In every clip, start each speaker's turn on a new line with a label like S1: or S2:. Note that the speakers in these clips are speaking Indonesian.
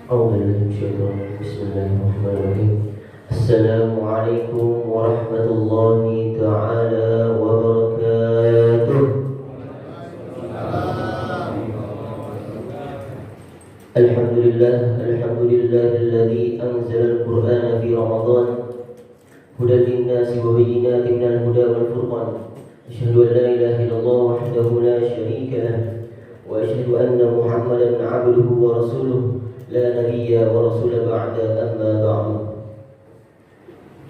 S1: أعوذ بالله من الشيطان بسم الله الرحمن الرحيم السلام عليكم ورحمة الله تعالى وبركاته الحمد لله الذي أنزل القرآن في رمضان هدى للناس وبينات من الهدى والفرقان أشهد أن لا إله إلا الله وحده لا شريك له وأشهد أن محمدا عبده ورسوله لا نبي ورسول بعد أما بعد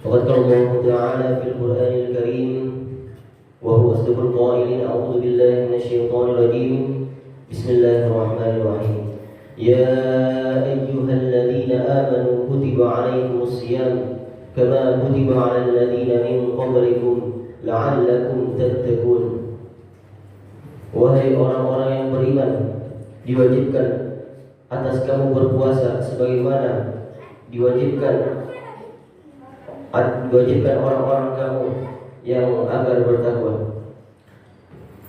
S1: فقد قال الله تعالى في القرآن الكريم وهو أصدق القائلين أعوذ بالله من الشيطان الرجيم بسم الله الرحمن الرحيم يا أيها الذين آمنوا كتب عليكم الصيام كما كتب على الذين من قبلكم لعلكم تتقون. Wahai orang-orang yang beriman, diwajibkan atas kamu berpuasa sebagaimana diwajibkan orang-orang kamu yang agar bertakwa.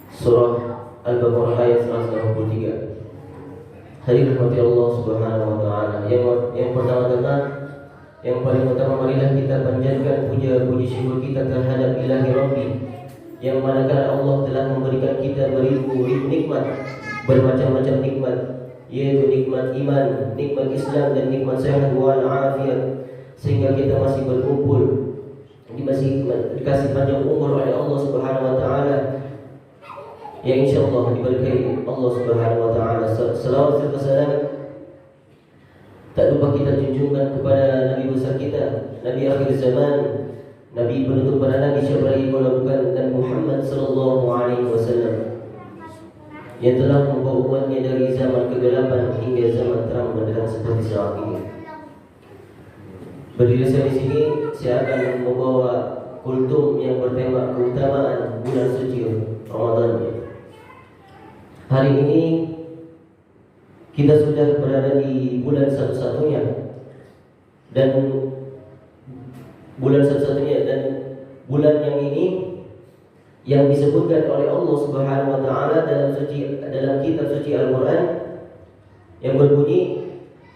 S1: Surah Al-Baqarah ayat 123. Hadirin rahmati Allah Subhanahu wa taala. Yang pertama-tama, yang paling utama, marilah kita panjatkan puji syukur kita terhadap Ilahi Rabbi, yang manakala Allah telah memberikan kita beribu-ribu nikmat, bermacam-macam nikmat, yaitu nikmat iman, nikmat Islam, dan nikmat sehat wal afiat, sehingga kita masih berkumpul, masih dikasih panjang umur oleh Allah Subhanahu wa taala, yang insyaallah diberkahi Allah Subhanahu wa taala. Salawat serta salam tak lupa kita junjungkan kepada Nabi besar kita, Nabi akhir zaman, Nabi penutup para nabi, siapa lagi kalau bukan dan Muhammad sallallahu alaihi wasallam, yang telah membawa umatnya dari zaman kegelapan hingga zaman terang benderang seperti saat ini. Berdiri saya di sini, saya akan membawa kultum yang bertema keutamaan bulan suci Ramadan. Hari ini kita sudah berada di bulan satu-satunya dan bulan yang ini yang disebutkan oleh Allah Subhanahu wa taala dalam kitab suci Al-Qur'an yang berbunyi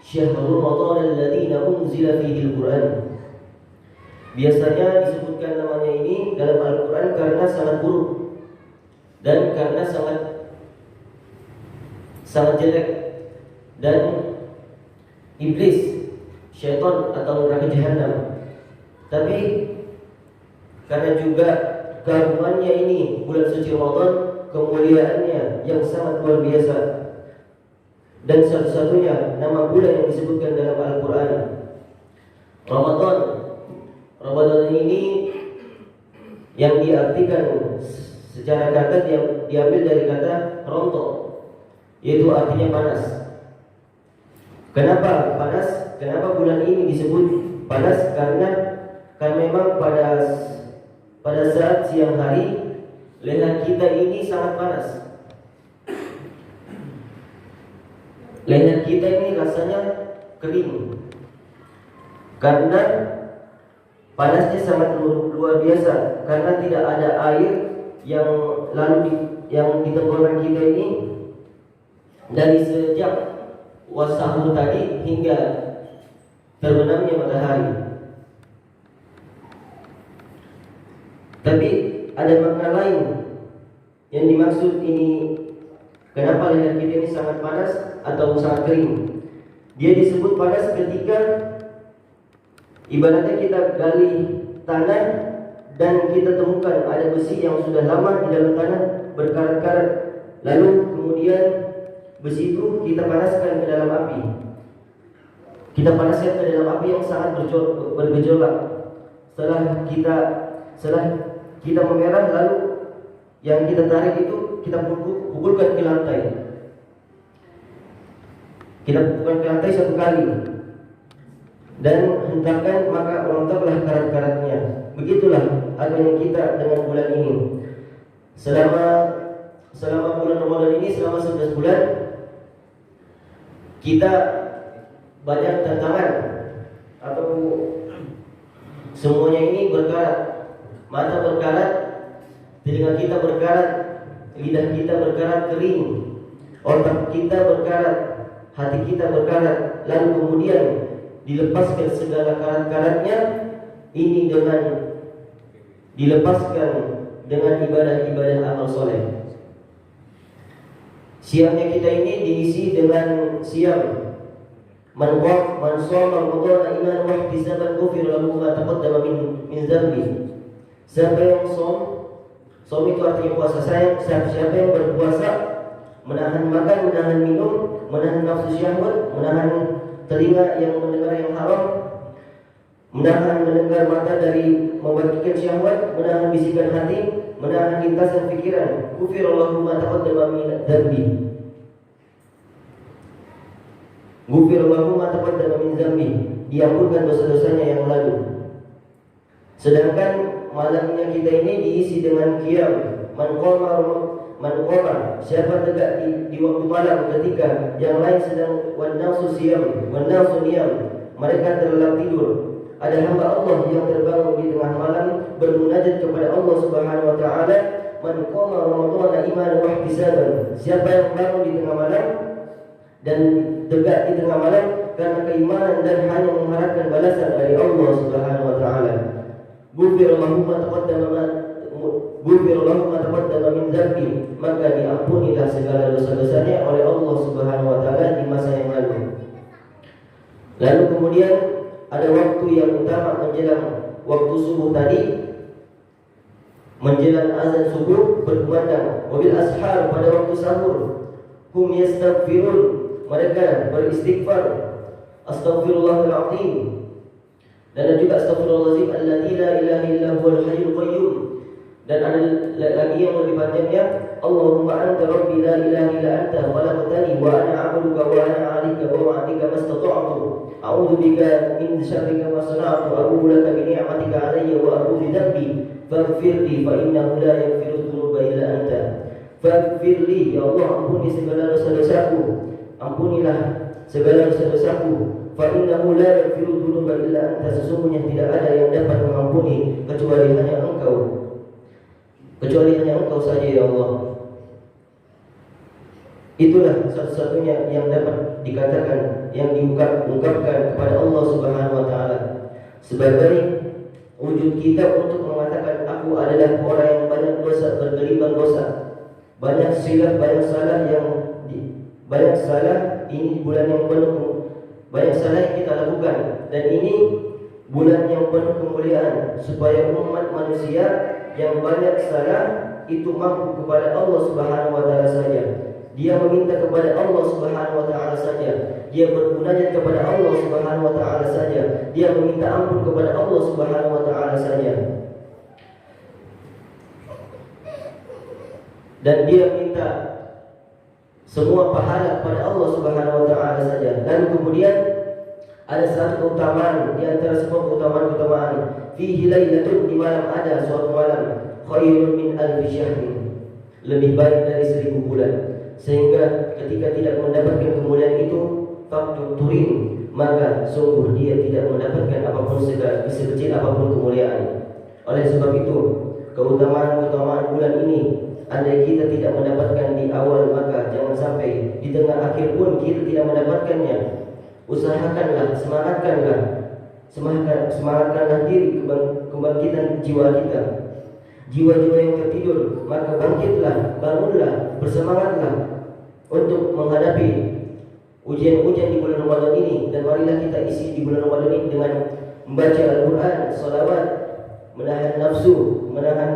S1: Syahrul Ramadan alladzi unzila fihi Al-Qur'an. Biasanya disebutkan namanya ini dalam Al-Qur'an karena sangat buruk dan karena sangat jelek, dan iblis, syaitan atau neraka jahanam. Tapi karena juga keagungannya ini bulan suci Ramadan, kemuliaannya yang sangat luar biasa, dan satu-satunya nama bulan yang disebutkan dalam Al-Quran Ramadan ini yang diartikan secara kata diambil dari kata rontok, yaitu artinya panas. Kenapa panas? Kenapa bulan ini disebut panas? Karena memang pada saat siang hari leher kita ini sangat panas. Leher kita ini rasanya kering karena panasnya sangat luar biasa, karena tidak ada air yang yang di tenggorokan kita ini dari sejak wasahur tadi hingga terbenamnya matahari. Tapi ada makna lain yang dimaksud ini. Kenapa leher kita ini sangat panas atau sangat kering? Dia disebut panas ketika ibaratnya kita gali tanah dan kita temukan ada besi yang sudah lama di dalam tanah berkarat-karat, lalu kemudian besi itu kita panaskan ke dalam api. Kita panaskan ke dalam api yang sangat bergejolak. Setelah kita memerah, lalu yang kita tarik itu kita pukulkan ke lantai. Kita pukulkan ke lantai satu kali dan hentakkan, maka rontoklah karat-karatnya. Begitulah adanya kita dengan bulan ini. Selama bulan Ramadan ini, selama 11 bulan, kita banyak tantangan, atau semuanya ini berkarat. Mata berkarat, telinga kita berkarat, lidah kita berkarat kering, otak kita berkarat, hati kita berkarat, lalu kemudian dilepaskan segala karat-karatnya, ini dengan dilepaskan dengan ibadah-ibadah amal soleh. Siamnya kita ini diisi dengan siam. Man shoma Ramadan imanan wa ihtisaban ghufira lahu ma taqaddama min dzambi. Siapa yang som itu artinya puasa. Siapa yang berpuasa, menahan makan, menahan minum, menahan nafsu syahwat, menahan telinga yang mendengar yang haram, menahan mendengar mata dari membagikan syahwat, menahan bisikan hati, menahan lintasan pikiran. Ghufirallahu ma taqaddama min dzambi. Ghufirallahu ma taqaddama min dzambi. Diampunkan dosa-dosanya yang lalu. Sedangkan malamnya kita ini diisi dengan qiyam. Man qama, siapa tegak di waktu malam ketika yang lain sedang wan nafsu siyam, wan nafsu niyam, mereka terlelap tidur. Ada hamba Allah yang terbangun di tengah malam bermunajat kepada Allah Subhanahu wa taala. Man qama Ramadan imanan wa ihtisaban. Siapa yang bangun di tengah malam dan tegak di tengah malam karena keimanan dan hanya mengharapkan balasan dari Allah Subhanahu wa taala. Ghufirallahu ma taqaddama min dzambi, maka diampunilah segala dosa-dosanya oleh Allah Subhanahu wa taala di masa yang lalu. Lalu kemudian ada waktu yang utama menjelang waktu subuh tadi, menjelang azan subuh berkumandang. Wabil ashar, pada waktu sahur, hum yastaghfirun, mereka beristighfar, astaghfirullahal azim, dan juga astaghfirullahalazim alladzi la ilaha illa huwal hayyul qayyum. Dan ada lagi yang lebih panjangnya, Allahumma anta rabbi la ilaha illa anta khalaqtani wa ana 'abduka wa ana 'alika wa wa'dika mastata'tu. A'udzu bika min syarri ma sana'tu, a'udzu laka bi ni'matika 'alayya wa a'udzu bi dhanbi faghfir li fa innahu la yaghfiru dzunuba illa anta. Faghfir li, ya Allah, ampuni segala dosa-dosaku. Ampunilah segala dosa-dosaku. Fa innahu la yaghfiru dzunuba illa anta, sesungguhnya tidak ada yang dapat mengampuni kecuali hanya Engkau. Kecuali hanya Engkau saja, ya Allah. Itulah satu-satunya yang dapat dikatakan, yang diungkapkan kepada Allah Subhanahu wa taala sebagai wujud kita untuk mengatakan aku adalah orang yang banyak dosa, bergelimang dosa, banyak silap, banyak salah. Ini bulan yang penuh, banyak salah yang kita lakukan, dan ini bulan yang penuh kemuliaan, supaya umat manusia yang banyak salah itu mampu kepada Allah Subhanahu wa taala saja. Dia meminta kepada Allah Subhanahu wa taala saja. Dia bermunajat kepada Allah Subhanahu wa taala saja. Dia meminta ampun kepada Allah Subhanahu wa taala saja. Dan dia minta semua pahala kepada Allah Subhanahu wa taala saja. Dan kemudian ada satu keutamaan di antara semua keutamaan. Fihi lailatun, di malam ada suatu malam, khairun min alfi syahrin, lebih baik dari 1000 bulan. Sehingga ketika tidak mendapatkan kemuliaan itu, faktur turin, maka sungguh dia tidak mendapatkan apapun sekecil apapun kemuliaan. Oleh sebab itu, keutamaan bulan ini, andai kita tidak mendapatkan di awal, maka jangan sampai di tengah akhir pun kita tidak mendapatkannya. Usahakanlah, semangatkanlah diri kebangkitan jiwa kita. Jiwa-jiwa yang tertidur, maka bangkitlah, bangunlah, bersemangatlah untuk menghadapi ujian-ujian di bulan Ramadan ini. Dan marilah kita isi di bulan Ramadan ini dengan membaca Al-Quran, salawat, menahan nafsu, menahan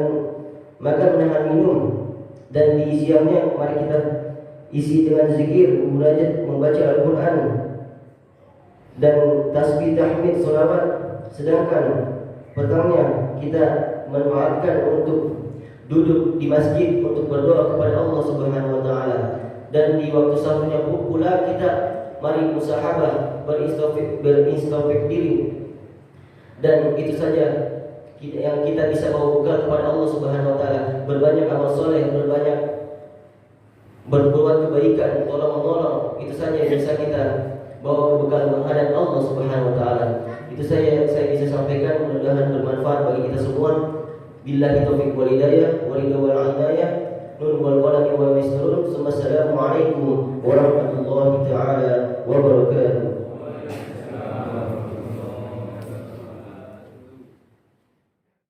S1: makan, menahan minum. Dan di siangnya mari kita isi dengan zikir, munajat, membaca Al-Quran dan tasbih, tahmid, salawat. Sedangkan petangnya kita manfaatkan untuk duduk di masjid untuk berdoa kepada Allah Subhanahu wa taala. Dan di waktu sahurnya pula kita mari musahabah, beristighfar diri. Dan itu saja yang kita bisa bawa bekal kepada Allah Subhanahu wa taala. Berbanyak amal soleh, berbanyak berbuat kebaikan, tolong-menolong. Itu saja yang bisa kita bawa bekal menghadap Allah Subhanahu wa taala. Itu saja yang saya bisa sampaikan, mudah-mudahan bermanfaat bagi kita semua. Billahi taufiq wal hidayah, wa ridha wal inayah. Nun wal qalami wa yasrun. Assalamualaikum warahmatullahi taala wabarakatuh.